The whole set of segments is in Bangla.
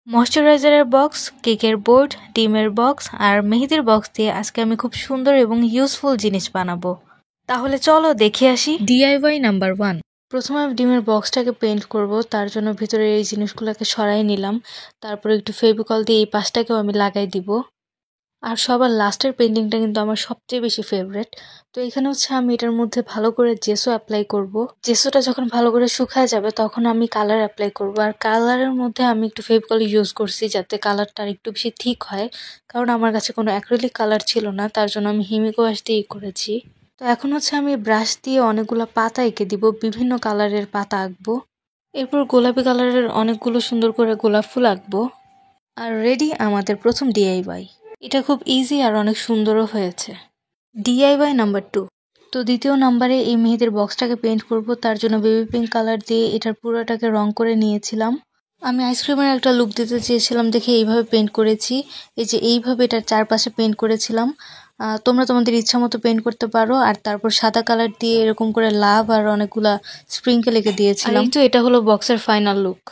ময়শ্চারাইজারের বক্স, কেকের বোর্ড, ডিমের বক্স আর মেহেদির বক্স দিয়ে আজকে আমি খুব সুন্দর এবং ইউজফুল জিনিস বানাবো। তাহলে চলো দেখে আসি। DIY number 1। প্রথমে আমি ডিমের বক্সটাকে পেইন্ট করব, তার জন্য ভিতরে এই জিনিসগুলোকে সরাই নিলাম। তারপরে একটু ফেভিকল দিয়ে এই পাশটাকেও আমি লাগাই দিব। আর সবার লাস্টের পেইন্টিংটা কিন্তু আমার সবচেয়ে বেশি ফেভারিট। তো এখানে হচ্ছে আমি এটার মধ্যে ভালো করে জেসো অ্যাপ্লাই করব। জেসোটা যখন ভালো করে শুকায় যাবে তখন আমি কালার অ্যাপ্লাই করব। আর কালারের মধ্যে আমি একটু ফেভিকল ইউজ করছি যাতে কালারটা একটু বেশি থিক হয়, কারণ আমার কাছে কোনো অ্যাক্রিলিক কালার ছিল না, তার জন্য আমি হিমিক ওয়াশ দিয়েই করেছি। তো এখন হচ্ছে আমি ব্রাশ দিয়ে অনেকগুলো পাতা এঁকে দিব, বিভিন্ন কালারের পাতা আঁকবো। এরপর গোলাপি কালারের অনেকগুলো সুন্দর করে গোলাপ ফুল আঁকবো। আর রেডি আমাদের প্রথম DIY। এটা খুব ইজি আর অনেক সুন্দরও হয়েছে। DIY number 2। তো দ্বিতীয় নাম্বারে এই মেহেদির বক্সটাকে পেইন্ট করব, তার জন্য বেবি পিঙ্ক কালার দিয়ে এটার পুরোটাকে রং করে নিয়েছিলাম। আমি আইসক্রিমের একটা লুক দিতে চেয়েছিলাম দেখে এইভাবে পেইন্ট করেছি। এই যে এইভাবে এটার চারপাশে পেইন্ট করেছিলাম। তোমরা তোমাদের ইচ্ছা মতো পেইন্ট করতে পারো। আর তারপর সাদা কালার দিয়ে এরকম করে লাভ আর অনেকগুলা স্প্রিঙ্কেল এঁকে দিয়েছিলাম। তো এটা হলো বক্সের ফাইনাল লুক।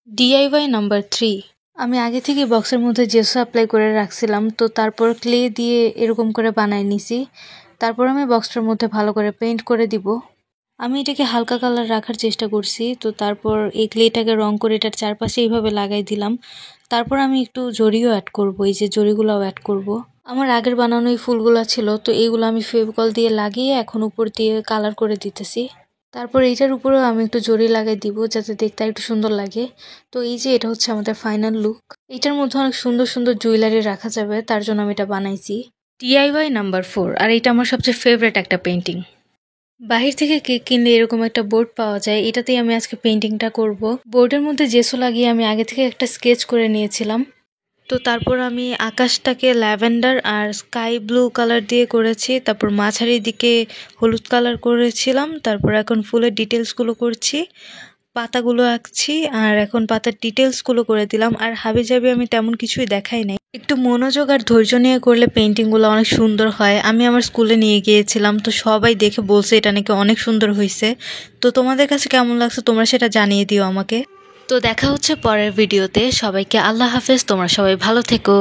DIY number 3। আমি আগে থেকে বক্সের মধ্যে জেসো অ্যাপ্লাই করে রাখছিলাম, তো তারপর ক্লে দিয়ে এরকম করে বানাই নিছি। তারপর আমি বক্সটার মধ্যে ভালো করে পেইন্ট করে দিব। আমি এটাকে হালকা কালার রাখার চেষ্টা করছি। তো তারপর এই ক্লেটাকে রং করে এটার চারপাশে এইভাবে লাগাই দিলাম। তারপর আমি একটু জরিও অ্যাড করব, এই যে জরিগুলোও অ্যাড করব। আমার আগের বানানো এই ফুলগুলো ছিল, তো এইগুলো আমি ফেভিকল দিয়ে লাগিয়ে এখন উপর দিয়ে কালার করে দিতেছি। তারপর এইটার উপরেও আমি একটু জরি লাগাই দিব যাতে দেখতে একটু সুন্দর লাগে। তো এই যে এটা হচ্ছে আমাদের ফাইনাল লুক। এটার মধ্যে অনেক সুন্দর সুন্দর জুয়েলারি রাখা যাবে, তার জন্য আমি এটা বানাইছি। DIY number 4। আর এটা আমার সবচেয়ে ফেভারিট একটা পেইন্টিং। বাহির থেকে কেক কিনলে এরকম একটা বোর্ড পাওয়া যায়, এটাতেই আমি আজকে পেইন্টিংটা করব। বোর্ডের মধ্যে জেসো লাগিয়ে আমি আগে থেকে একটা স্কেচ করে নিয়েছিলাম। তো তারপর আমি আকাশটাকে ল্যাভেন্ডার আর স্কাই ব্লু কালার দিয়ে করেছি। তারপর মাঝারি দিকে হলুদ কালার করেছিলাম। তারপর এখন ফুলের ডিটেলসগুলো করছি, পাতাগুলো আঁকছি, আর এখন পাতার ডিটেলসগুলো করে দিলাম। আর হাবিজাবি আমি তেমন কিছুই দেখাই নাই। একটু মনোযোগ আর ধৈর্য নিয়ে করলে পেইন্টিংগুলো অনেক সুন্দর হয়। আমি আমার স্কুলে নিয়ে গিয়েছিলাম, তো সবাই দেখে বলছে এটা নাকি অনেক সুন্দর হয়েছে। তো তোমাদের কাছে কেমন লাগছে তোমরা সেটা জানিয়ে দিও আমাকে। তো দেখা হচ্ছে পরের ভিডিওতে। সবাইকে আল্লাহ হাফেজ, তোমরা সবাই ভালো থেকো।